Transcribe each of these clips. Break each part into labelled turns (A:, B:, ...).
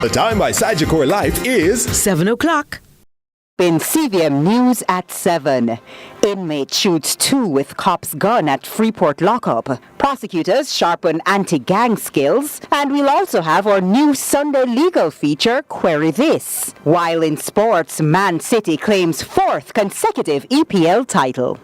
A: The time by Sagicor Life is
B: 7 o'clock.
C: In CVM News at 7. Inmate shoots 2 with cop's gun at Freeport lockup. Prosecutors sharpen anti-gang skills. And we'll also have our new Sunday legal feature, Query This. While in sports, Man City claims 4th consecutive EPL title.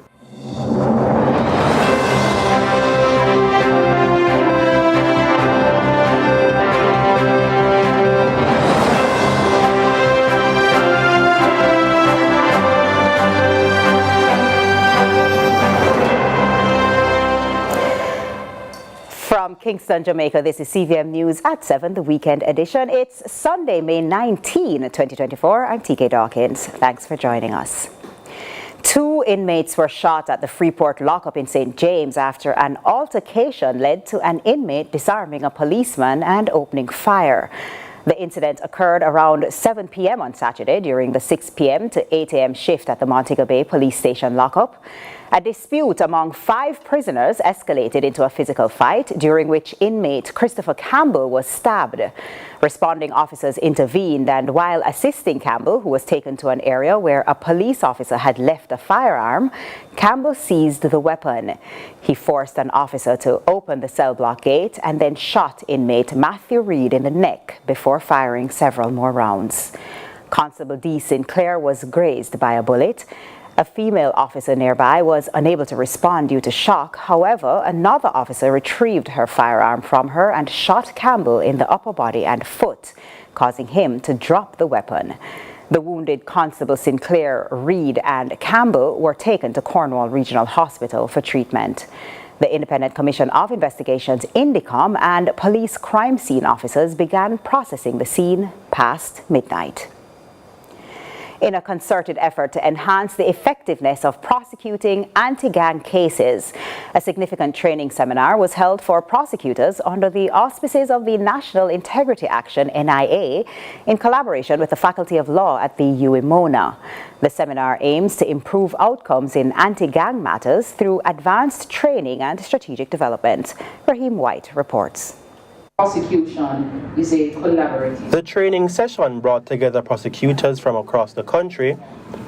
C: From Kingston, Jamaica, this is CVM News at 7, the weekend edition. It's Sunday, May 19, 2024. I'm TK Dawkins. Thanks for joining us. 2 inmates were shot at the Freeport lockup in St. James after an altercation led to an inmate disarming a policeman and opening fire. The incident occurred around 7 p.m. on Saturday during the 6 p.m. to 8 a.m. shift at the Montego Bay Police Station lockup. A dispute among 5 prisoners escalated into a physical fight, during which inmate Christopher Campbell was stabbed. Responding officers intervened, and while assisting Campbell, who was taken to an area where a police officer had left a firearm, Campbell seized the weapon. He forced an officer to open the cell block gate and then shot inmate Matthew Reed in the neck before firing several more rounds. Constable D. Sinclair was grazed by a bullet. A female officer nearby was unable to respond due to shock. However, another officer retrieved her firearm from her and shot Campbell in the upper body and foot, causing him to drop the weapon. The wounded Constable Sinclair, Reed, and Campbell were taken to Cornwall Regional Hospital for treatment. The Independent Commission of Investigations, INDICOM, and police crime scene officers began processing the scene past midnight. In a concerted effort to enhance the effectiveness of prosecuting anti-gang cases, a significant training seminar was held for prosecutors under the auspices of the National Integrity Action, NIA, in collaboration with the Faculty of Law at the UWMONA. The seminar aims to improve outcomes in anti-gang matters through advanced training and strategic development. Raheem White reports.
D: Prosecution is a collaborative.
E: The training session brought together prosecutors from across the country,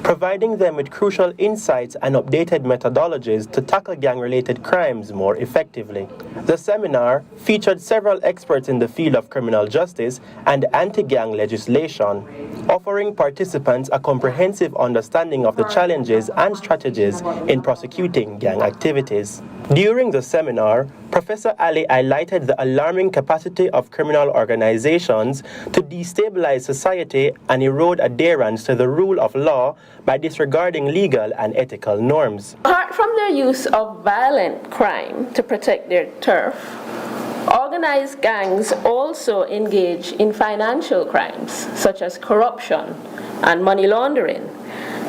E: providing them with crucial insights and updated methodologies to tackle gang-related crimes more effectively. The seminar featured several experts in the field of criminal justice and anti-gang legislation, offering participants a comprehensive understanding of the challenges and strategies in prosecuting gang activities. During the seminar, Professor Ali highlighted the alarming capacity of criminal organizations to destabilize society and erode adherence to the rule of law by disregarding legal and ethical norms.
F: Apart from their use of violent crime to protect their turf, organized gangs also engage in financial crimes such as corruption and money laundering.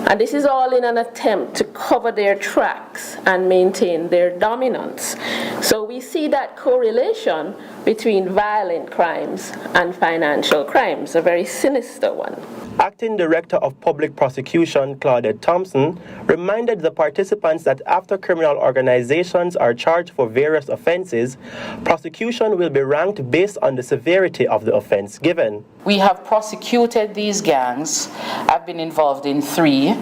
F: And this is all in an attempt to cover their tracks and maintain their dominance. So we see that correlation between violent crimes and financial crimes, a very sinister one.
E: Acting Director of Public Prosecution, Claudette Thompson, reminded the participants that after criminal organizations are charged for various offenses, prosecution will be ranked based on the severity of the offense given.
D: We have prosecuted these gangs. I've been involved in 3,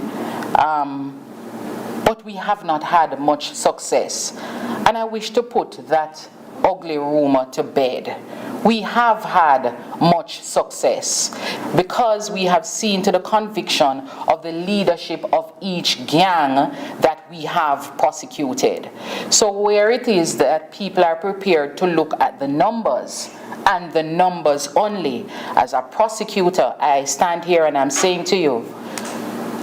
D: but we have not had much success. And I wish to put that ugly rumor to bed. We have had much success because we have seen to the conviction of the leadership of each gang that we have prosecuted. So where it is that people are prepared to look at the numbers and the numbers only, as a prosecutor, I stand here and I'm saying to you,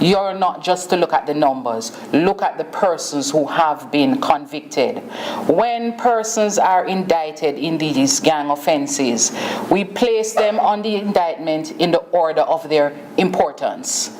D: you're not just to look at the numbers, look at the persons who have been convicted. When persons are indicted in these gang offenses, we place them on the indictment in the order of their importance.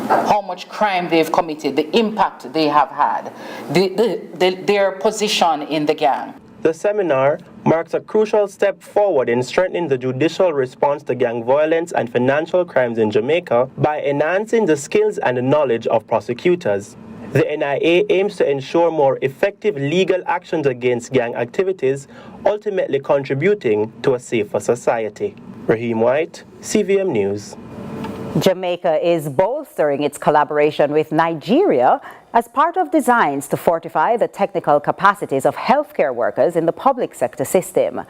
D: How much crime they've committed, the impact they have had, their position in the gang.
E: The seminar marks a crucial step forward in strengthening the judicial response to gang violence and financial crimes in Jamaica by enhancing the skills and the knowledge of prosecutors. The NIA aims to ensure more effective legal actions against gang activities, ultimately contributing to a safer society. Raheem White, CVM News.
C: Jamaica is bolstering its collaboration with Nigeria as part of designs to fortify the technical capacities of healthcare workers in the public sector system.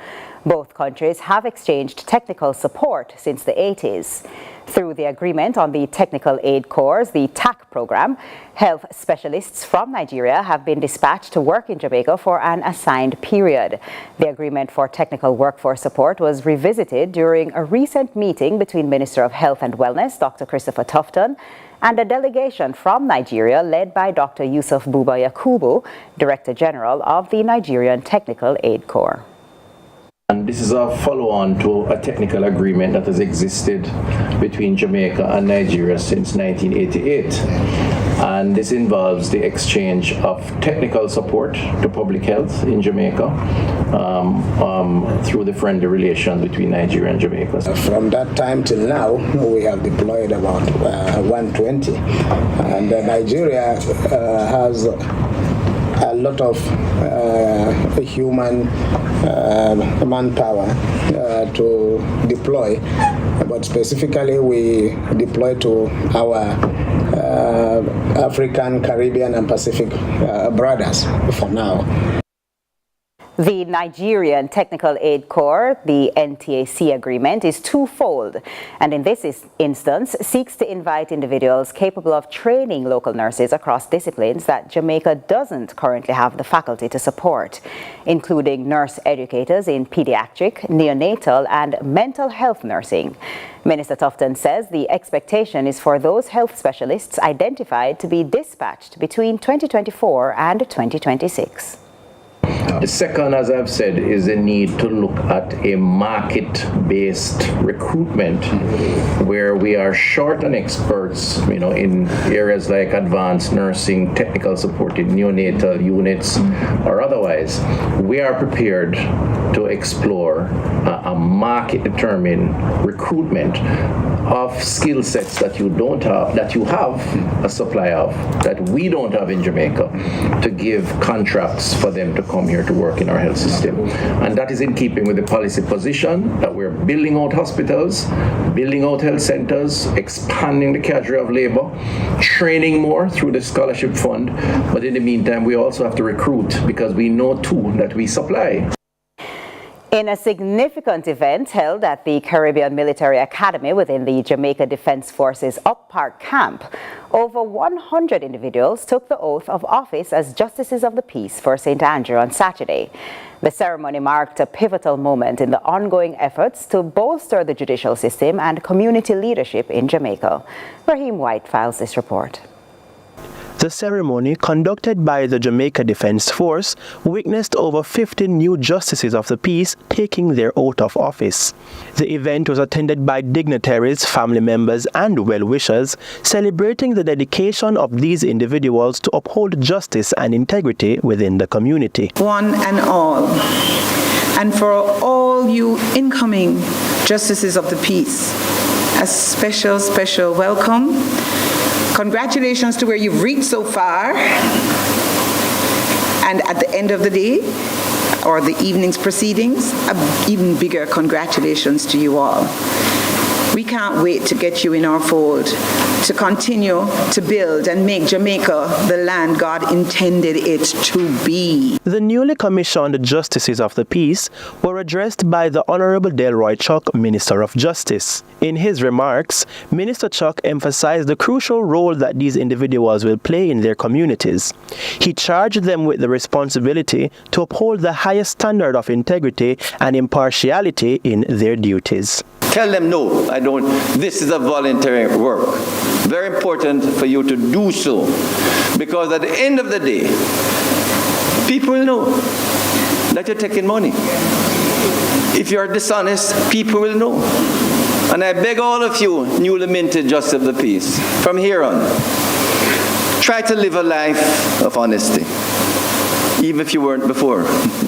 C: Both countries have exchanged technical support since the 80s. Through the agreement on the Technical Aid Corps, the TAC program, health specialists from Nigeria have been dispatched to work in Jamaica for an assigned period. The agreement for technical workforce support was revisited during a recent meeting between Minister of Health and Wellness, Dr. Christopher Tufton, and a delegation from Nigeria led by Dr. Yusuf Buba Yakubu, Director General of the Nigerian Technical Aid Corps.
B: And this is a follow-on to a technical agreement that has existed between Jamaica and Nigeria since 1988. And this involves the exchange of technical support to public health in Jamaica through the friendly relations between Nigeria and Jamaica.
G: From that time till now, we have deployed about 120. And Nigeria has a lot of human manpower to deploy, but specifically we deploy to our African, Caribbean, and Pacific brothers for now.
C: The Nigerian Technical Aid Corps, the NTAC agreement, is twofold, and in this instance seeks to invite individuals capable of training local nurses across disciplines that Jamaica doesn't currently have the faculty to support, including nurse educators in pediatric, neonatal, and mental health nursing. Minister Tufton says the expectation is for those health specialists identified to be dispatched between 2024 and 2026.
B: The second, as I've said, is the need to look at a market-based recruitment where we are short on experts, in areas like advanced nursing, technical support in neonatal units, or otherwise. We are prepared to explore a market-determined recruitment of skill sets that you don't have, that you have a supply of, that we don't have in Jamaica, to give contracts for them to come here to work in our health system. And that is in keeping with the policy position that we're building out hospitals, building out health centers, expanding the cadre of labor, training more through the scholarship fund. But in the meantime, we also have to recruit because we know too that we supply.
C: In a significant event held at the Caribbean Military Academy within the Jamaica Defense Forces Up Park camp, over 100 individuals took the oath of office as Justices of the Peace for St. Andrew on Saturday. The ceremony marked a pivotal moment in the ongoing efforts to bolster the judicial system and community leadership in Jamaica. Raheem White files this report.
E: The ceremony, conducted by the Jamaica Defense Force, witnessed over 50 new Justices of the Peace taking their oath of office. The event was attended by dignitaries, family members, and well-wishers, celebrating the dedication of these individuals to uphold justice and integrity within the community.
H: One and all, and for all you incoming Justices of the Peace, a special, special welcome. Congratulations to where you've reached so far. And at the end of the day, or the evening's proceedings, even bigger congratulations to you all. We can't wait to get you in our fold, to continue to build and make Jamaica the land God intended it to be.
E: The newly commissioned Justices of the Peace were addressed by the Honorable Delroy Chuck, Minister of Justice. In his remarks, Minister Chuck emphasized the crucial role that these individuals will play in their communities. He charged them with the responsibility to uphold the highest standard of integrity and impartiality in their duties.
I: Tell them no, I don't. This is a voluntary work. Very important for you to do so. Because at the end of the day, people will know that you're taking money. If you're dishonest, people will know. And I beg all of you, newly minted Justice of the Peace, from here on, try to live a life of honesty. Even if you weren't before.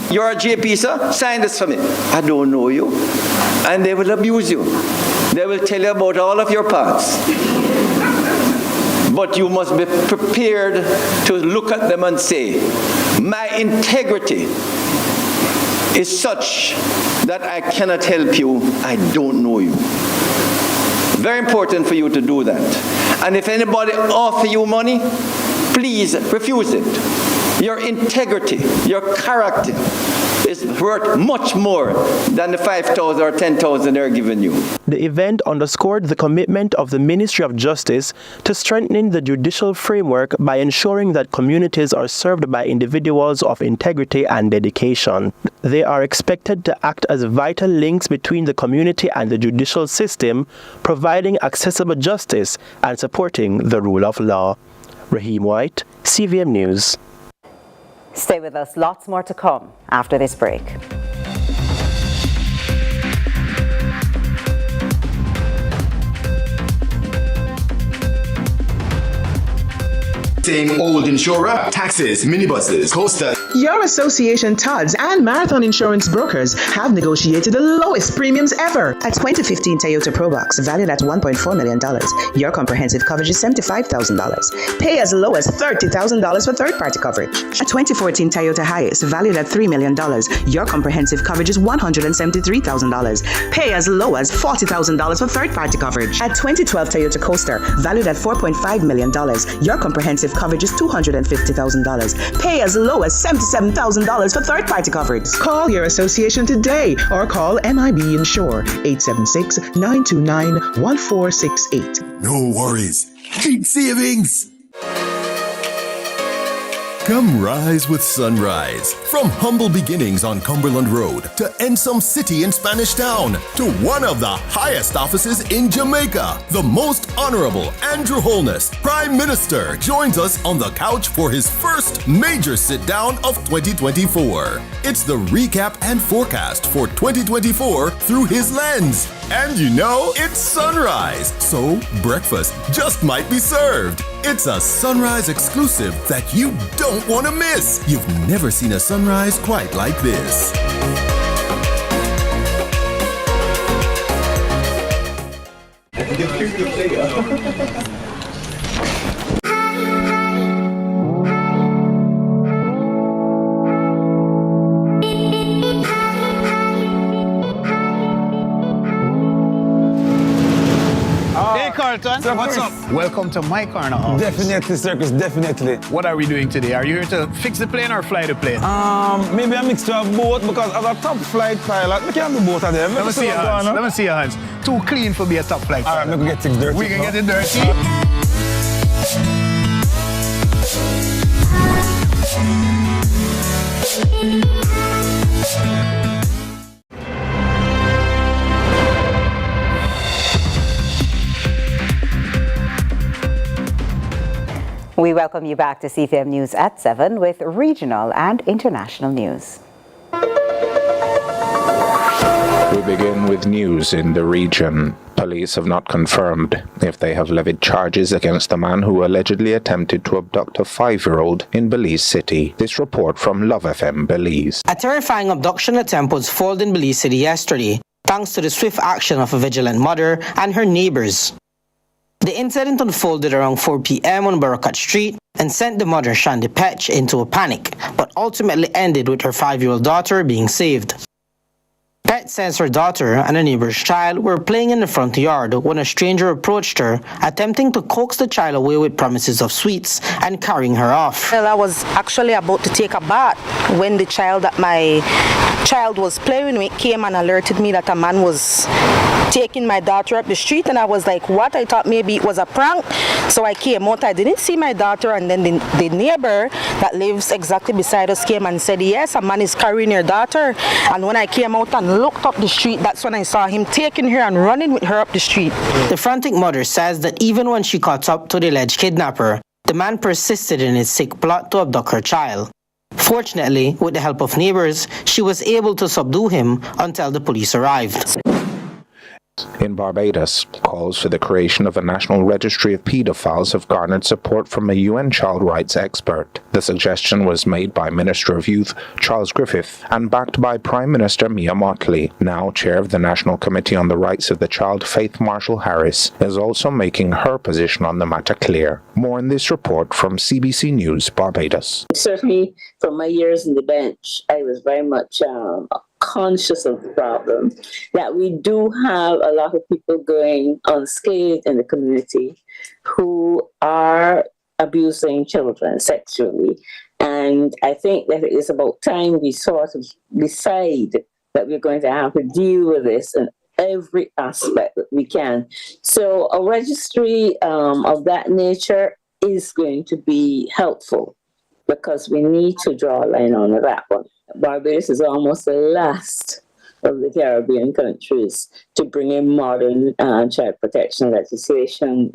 I: You're a JP, sir? Sign this for me. I don't know you. And they will abuse you. They will tell you about all of your parts. But you must be prepared to look at them and say, my integrity is such that I cannot help you, I don't know you. Very important for you to do that. And if anybody offers you money, please refuse it. Your integrity, your character is worth much more than the 5,000 or 10,000 they're giving you.
E: The event underscored the commitment of the Ministry of Justice to strengthening the judicial framework by ensuring that communities are served by individuals of integrity and dedication. They are expected to act as vital links between the community and the judicial system, providing accessible justice and supporting the rule of law. Raheem White, CVM News.
C: Stay with us, lots more to come after this break.
A: Same old insurer, taxes, minibuses, coaster.
J: Your association TODS and Marathon Insurance Brokers have negotiated the lowest premiums ever. A 2015 Toyota Probox valued at $1.4 million. Your comprehensive coverage is $75,000. Pay as low as $30,000 for third-party coverage. A 2014 Toyota Hiace valued at $3 million. Your comprehensive coverage is $173,000. Pay as low as $40,000 for third-party coverage. A 2012 Toyota Coaster valued at $4.5 million. Your comprehensive coverage is $250,000. Pay as low as $77,000 for third-party coverage. Call your association today or call MIB Insure 876-929-1468.
A: No worries. Big savings. Come rise with sunrise. From humble beginnings on Cumberland Road to Ensom City in Spanish Town to one of the highest offices in Jamaica, the Most Honorable Andrew Holness, Prime Minister, joins us on the couch for his first major sit-down of 2024. It's the recap and forecast for 2024 through his lens. And you know, it's sunrise, so breakfast just might be served. It's a sunrise exclusive that you don't want to miss. You've never seen a sunrise quite like this.
K: Sir, what's up? Welcome to my corner office.
L: Definitely, Circus, definitely.
K: What are we doing today? Are you here to fix the plane or fly the plane?
L: Maybe a mixture of both, because as a top flight pilot, we can do both of them.
K: Let me see your hands. Let me see your hands. Too clean for be a top flight pilot.
L: All right, we can get things dirty.
K: We can get it dirty.
C: We welcome you back to CVM News at 7 with regional and international news.
M: We begin with news in the region. Police have not confirmed if they have levied charges against the man who allegedly attempted to abduct a 5-year-old in Belize City. This report from Love FM Belize.
N: A terrifying abduction attempt was foiled in Belize City yesterday, thanks to the swift action of a vigilant mother and her neighbors. The incident unfolded around 4 p.m. on Barakat Street and sent the mother, Shandy Petch, into a panic, but ultimately ended with her 5-year-old daughter being saved. Petch says her daughter and a neighbor's child were playing in the front yard when a stranger approached her, attempting to coax the child away with promises of sweets and carrying her off.
O: Well, I was actually about to take a bath when the child that my child was playing with came and alerted me that a man was taking my daughter up the street, and I was like, what? I thought maybe it was a prank. So I came out. I didn't see my daughter, and then the neighbor that lives exactly beside us came and said, yes, a man is carrying your daughter. And when I came out and looked up the street, that's when I saw him taking her and running with her up the street.
N: The frantic mother says that even when she caught up to the alleged kidnapper, the man persisted in his sick plot to abduct her child. Fortunately, with the help of neighbors, she was able to subdue him until the police arrived.
M: In Barbados, calls for the creation of a national registry of paedophiles have garnered support from a UN child rights expert. The suggestion was made by Minister of Youth Charles Griffith and backed by Prime Minister Mia Mottley. Now chair of the National Committee on the Rights of the Child, Faith Marshall Harris, is also making her position on the matter clear. More in this report from CBC News, Barbados.
P: Certainly, from my years in the bench, I was very much conscious of the problem, that we do have a lot of people going unscathed in the community who are abusing children sexually. And I think that it is about time we sort of decide that we're going to have to deal with this in every aspect that we can. So a registry of that nature is going to be helpful, because we need to draw a line on that one. Barbados is almost the last of the Caribbean countries to bring in modern child protection legislation.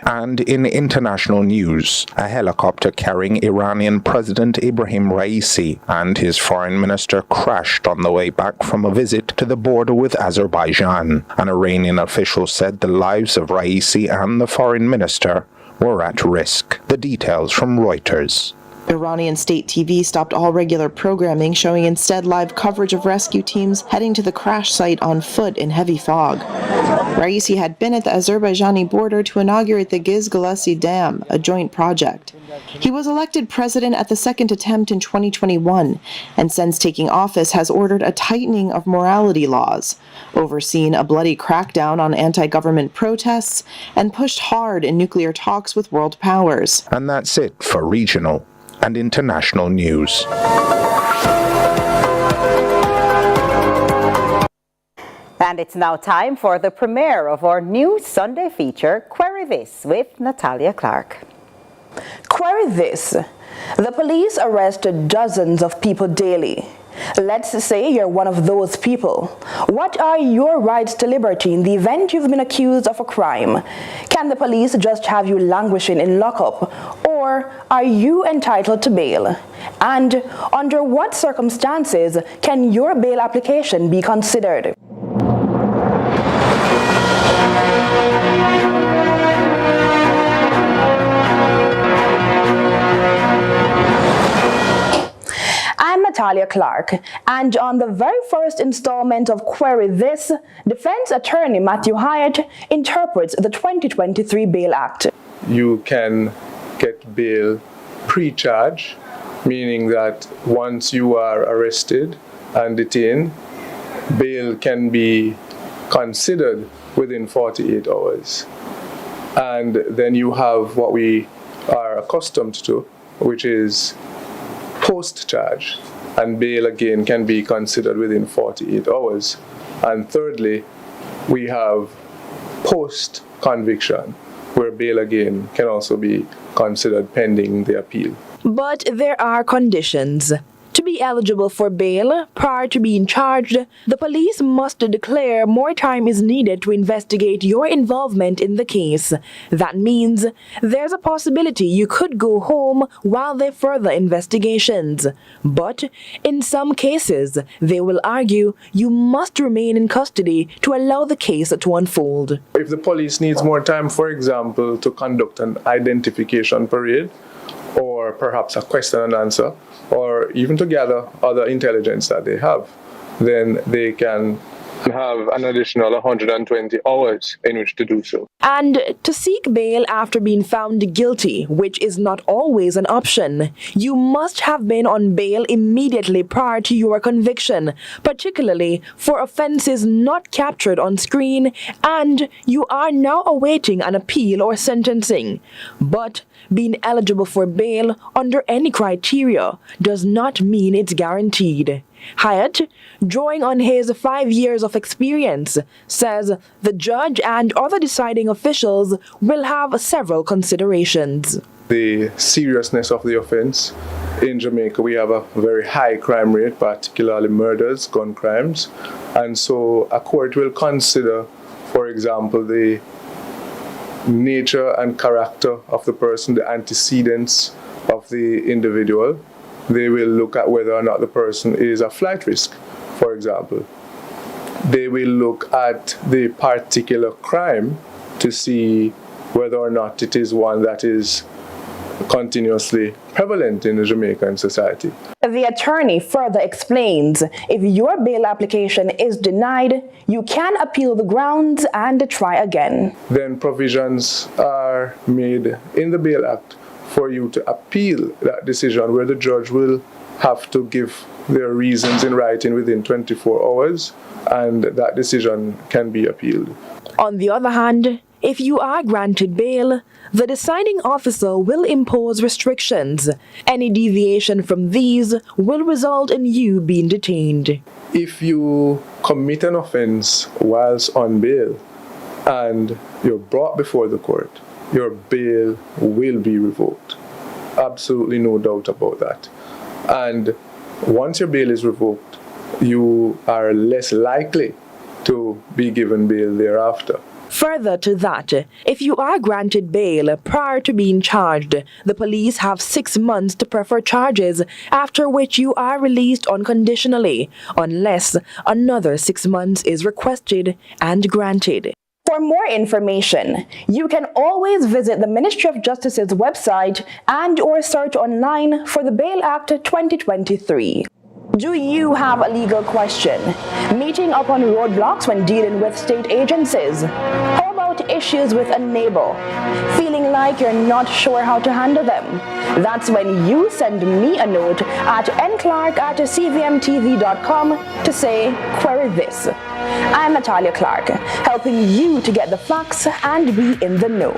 M: And in international news, a helicopter carrying Iranian President Ibrahim Raisi and his foreign minister crashed on the way back from a visit to the border with Azerbaijan. An Iranian official said the lives of Raisi and the foreign minister were at risk. The details from Reuters.
Q: Iranian state TV stopped all regular programming, showing instead live coverage of rescue teams heading to the crash site on foot in heavy fog. Raisi had been at the Azerbaijani border to inaugurate the Giz-Galasi Dam, a joint project. He was elected president at the second attempt in 2021, and since taking office has ordered a tightening of morality laws, overseen a bloody crackdown on anti-government protests, and pushed hard in nuclear talks with world powers.
M: And that's it for regional and international news.
C: And it's now time for the premiere of our new Sunday feature, Query This, with Natalia Clark.
R: Query This. The police arrest dozens of people daily. Let's say you're one of those people. What are your rights to liberty in the event you've been accused of a crime? Can the police just have you languishing in lockup? Or are you entitled to bail? And under what circumstances can your bail application be considered? I'm Natalia Clark, and on the very first installment of Query This, defense attorney Matthew Hyatt interprets the 2023 Bail Act.
S: You can get bail pre-charge, meaning that once you are arrested and detained, bail can be considered within 48 hours. And then you have what we are accustomed to, which is post-charge, and bail again can be considered within 48 hours. And thirdly, we have post-conviction, where bail again can also be considered pending the appeal.
R: But there are conditions. To be eligible for bail, prior to being charged, the police must declare more time is needed to investigate your involvement in the case. That means there's a possibility you could go home while they further investigations. But in some cases, they will argue you must remain in custody to allow the case to unfold.
S: If the police needs more time, for example, to conduct an identification parade, or perhaps a question and answer, or even to gather other intelligence that they have, then they can have an additional 120 hours in which to do so.
R: And to seek bail after being found guilty, which is not always an option, you must have been on bail immediately prior to your conviction, particularly for offenses not captured on screen, and you are now awaiting an appeal or sentencing. But being eligible for bail under any criteria does not mean it's guaranteed. Hyatt, drawing on his 5 years of experience, says the judge and other deciding officials will have several considerations.
S: The seriousness of the offense. In Jamaica, we have a very high crime rate, particularly murders, gun crimes. And so a court will consider, for example, the nature and character of the person, the antecedents of the individual. They will look at whether or not the person is a flight risk, for example. They will look at the particular crime to see whether or not it is one that is continuously prevalent in the Jamaican society.
R: The attorney further explains, if your bail application is denied, you can appeal the grounds and try again.
S: Then provisions are made in the Bail Act for you to appeal that decision, where the judge will have to give their reasons in writing within 24 hours, and that decision can be appealed.
R: On the other hand, if you are granted bail, the deciding officer will impose restrictions. Any deviation from these will result in you being detained.
S: If you commit an offense whilst on bail and you're brought before the court, your bail will be revoked. Absolutely no doubt about that. And once your bail is revoked, you are less likely to be given bail thereafter.
R: Further to that, if you are granted bail prior to being charged, the police have 6 months to prefer charges, after which you are released unconditionally, unless another 6 months is requested and granted. For more information, you can always visit the Ministry of Justice's website and/or search online for the Bail Act 2023. Do you have a legal question? Meeting up on roadblocks when dealing with state agencies? How about issues with a neighbor? Feeling like you're not sure how to handle them? That's when you send me a note at nclark@cvmtv.com to say, query this. I'm Natalia Clark, helping you to get the facts and be in the know.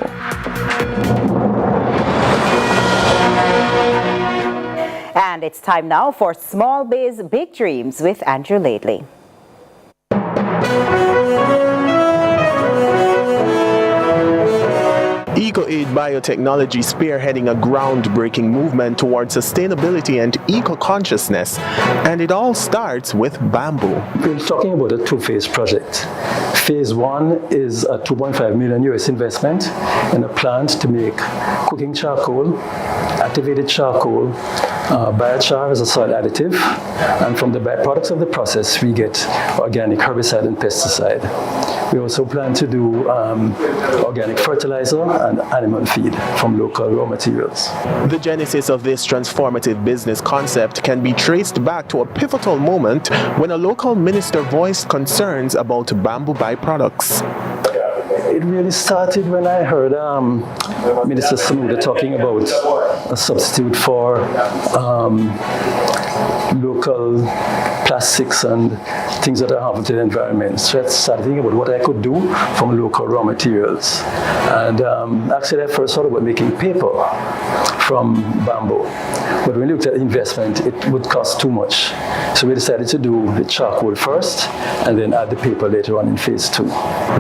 C: And it's time now for Small Biz Big Dreams with Andrew Laidley.
E: EcoAid Biotechnology spearheading a groundbreaking movement towards sustainability and eco-consciousness, and it all starts with bamboo.
T: We're talking about a two-phase project. Phase one is a $2.5 million US investment in a plant to make cooking charcoal, activated charcoal, biochar as a soil additive, and from the byproducts of the process we get organic herbicide and pesticide. We also plan to do organic fertilizer and animal feed from local raw materials.
E: The genesis of this transformative business concept can be traced back to a pivotal moment when a local minister voiced concerns about bamboo byproducts.
T: It really started when I heard Minister Samuda talking about a substitute for local plastics and things that are harmful to the environment. So I started thinking about what I could do from local raw materials. And actually I first thought about making paper from bamboo. But when we looked at the investment, it would cost too much. So we decided to do the charcoal first and then add the paper later on in phase two.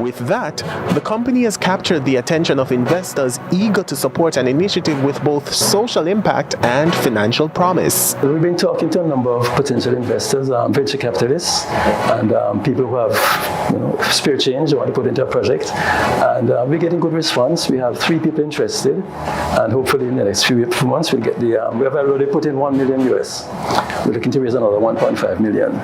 E: With that, the company has captured the attention of investors eager to support an initiative with both social impact and financial promise.
T: We've been talking to a number of potential investors, venture capitalists, and people who have spirit change they want to put into a project. And we're getting good response. We have 3 people interested, and hopefully in the next few months we'll get the, we have already put in $1 million US. We're looking to raise another $1.5 million.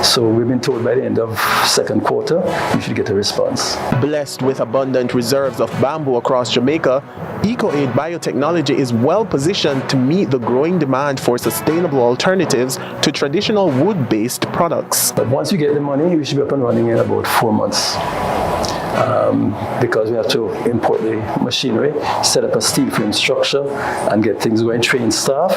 T: So we've been told by the end of second quarter we should get a response.
E: Blessed with abundant reserves of bamboo across Jamaica, EcoAid Biotechnology is well positioned to meet the growing demand for sustainable alternatives to traditional wood-based products.
T: But once you get the money, we should be up and running in about 4 months. Because we have to import the machinery, set up a steel frame structure, and get things going, train staff,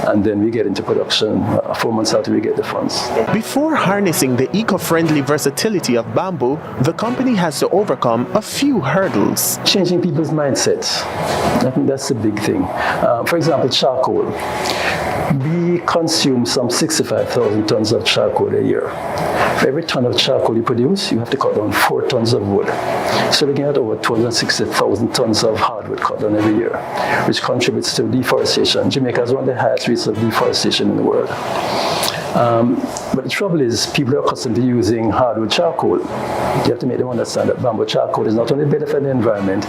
T: and then we get into production 4 months after we get the funds.
E: Before harnessing the eco-friendly versatility of bamboo, the company has to overcome a few hurdles.
T: Changing people's mindsets. I think that's the big thing. For example, charcoal. We consume some 65,000 tons of charcoal a year. For every ton of charcoal you produce, you have to cut down 4 tons of wood. So looking at over 260,000 tons of hardwood cut down every year, which contributes to deforestation. Jamaica has one of the highest rates of deforestation in the world. But the trouble is, people are accustomed to using hardwood charcoal. You have to make them understand that bamboo charcoal is not only better for the environment,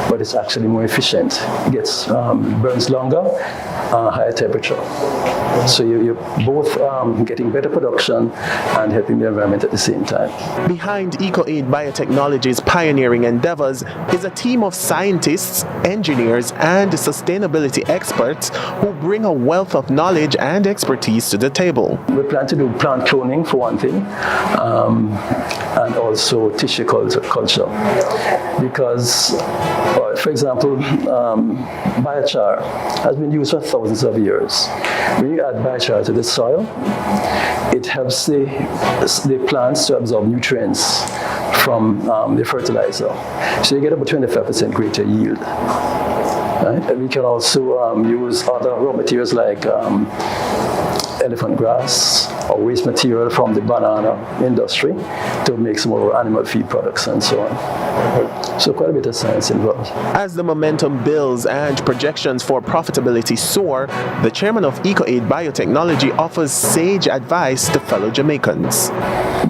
T: but it's actually more efficient. It gets burns longer, higher temperature. So you're both getting better production and helping the environment at the same time.
E: Behind EcoAid Biotechnology's pioneering endeavors is a team of scientists, engineers, and sustainability experts who bring a wealth of knowledge and expertise to the table.
T: We plan to do plant cloning for one thing, and also tissue culture. Because, for example, biochar has been used for thousands of years. When you add biochar to the soil, it helps the plants to absorb nutrients from the fertilizer. So you get about 25% greater yield. Right? And we can also use other raw materials like elephant grass or waste material from the banana industry to make some of our animal feed products and so on. So quite a bit of science involved.
E: As the momentum builds and projections for profitability soar, the chairman of EcoAid Biotechnology offers sage advice to fellow Jamaicans.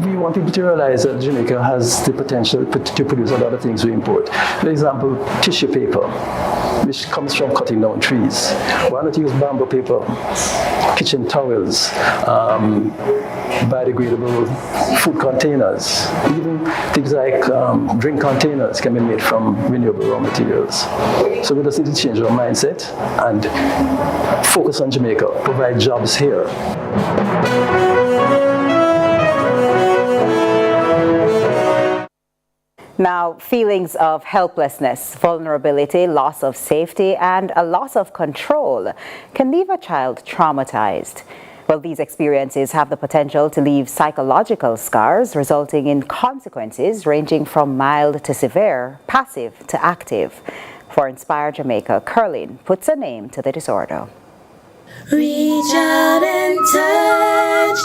T: We want people to realize that Jamaica has the potential to produce a lot of things we import. For example, tissue paper, which comes from cutting down trees. Why not use bamboo paper, kitchen towels, biodegradable food containers, even things like drink containers can be made from renewable raw materials. So we just need to change our mindset and focus on Jamaica, provide jobs here.
C: Now, feelings of helplessness, vulnerability, loss of safety, and a loss of control can leave a child traumatized. Well, these experiences have the potential to leave psychological scars, resulting in consequences ranging from mild to severe, passive to active. For Inspire Jamaica, Curlin puts a name to the disorder.
U: Reach out and touch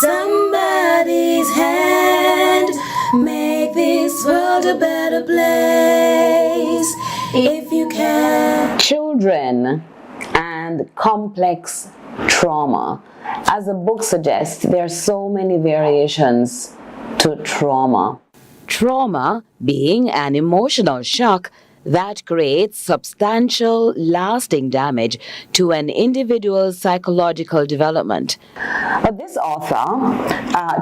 U: somebody's hand. Make this world a better place if you can.
V: Children and complex trauma. As the book suggests, there are so many variations to trauma.
W: Trauma being an emotional shock that creates substantial, lasting damage to an individual's psychological development.
V: But this author,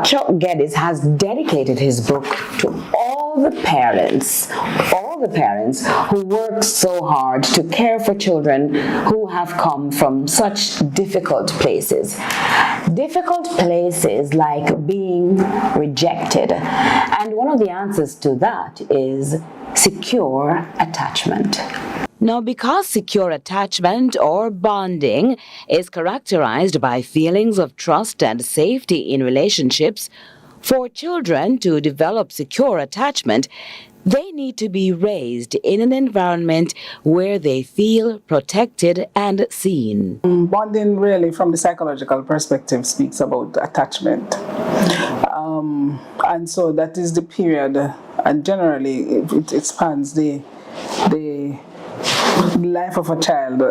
V: Chuck Geddes, has dedicated his book to all the parents who work so hard to care for children who have come from such difficult places. Difficult places like being rejected. And one of the answers to that is secure attachment.
W: Now, because secure attachment or bonding is characterized by feelings of trust and safety in relationships, for children to develop secure attachment, they need to be raised in an environment where they feel protected and seen.
X: Bonding really, from the psychological perspective, speaks about attachment. And so that is the period, and generally it spans the life of a child,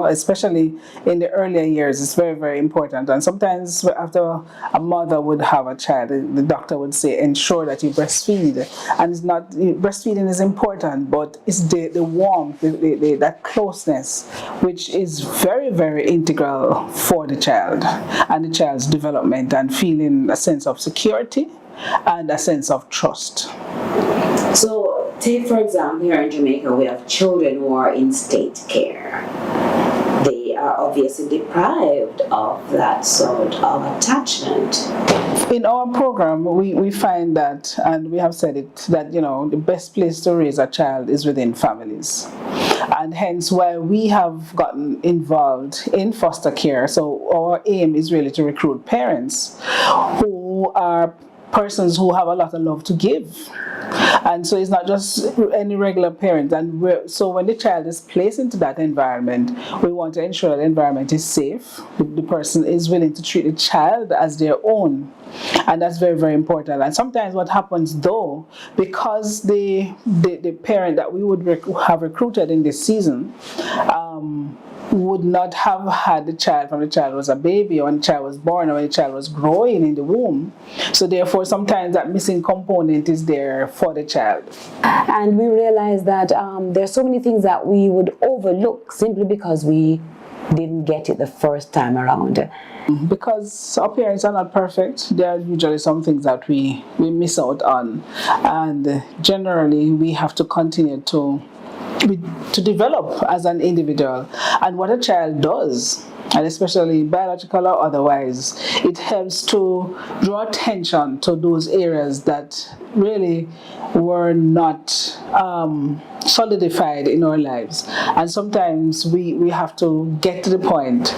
X: especially in the earlier years. It's very, very important. And sometimes after a mother would have a child, the doctor would say, ensure that you breastfeed. And it's not, breastfeeding is important, but it's the warmth, that closeness, which is very, very integral for the child and the child's development and feeling a sense of security and a sense of trust.
V: So, take for example, here in Jamaica, we have children who are in state care. They are obviously deprived of that sort of attachment.
X: In our program, we find that, and we have said it, that the best place to raise a child is within families. And hence why we have gotten involved in foster care. So our aim is really to recruit parents who are persons who have a lot of love to give. And so it's not just any regular parent. And so when the child is placed into that environment, we want to ensure that the environment is safe. The person is willing to treat the child as their own. And that's very, very important. And sometimes what happens though, because the parent that we would have recruited in this season would not have had the child from the child was a baby, or when the child was born, or when the child was growing in the womb. So therefore, sometimes that missing component is there for the child.
V: And we realize that there's so many things that we would overlook simply because we didn't get it the first time around.
X: Because our parents are not perfect, there are usually some things that we miss out on. And generally, we have to continue to develop as an individual. And what a child does and especially biological or otherwise, it helps to draw attention to those areas that really were not solidified in our lives. And sometimes we have to get to the point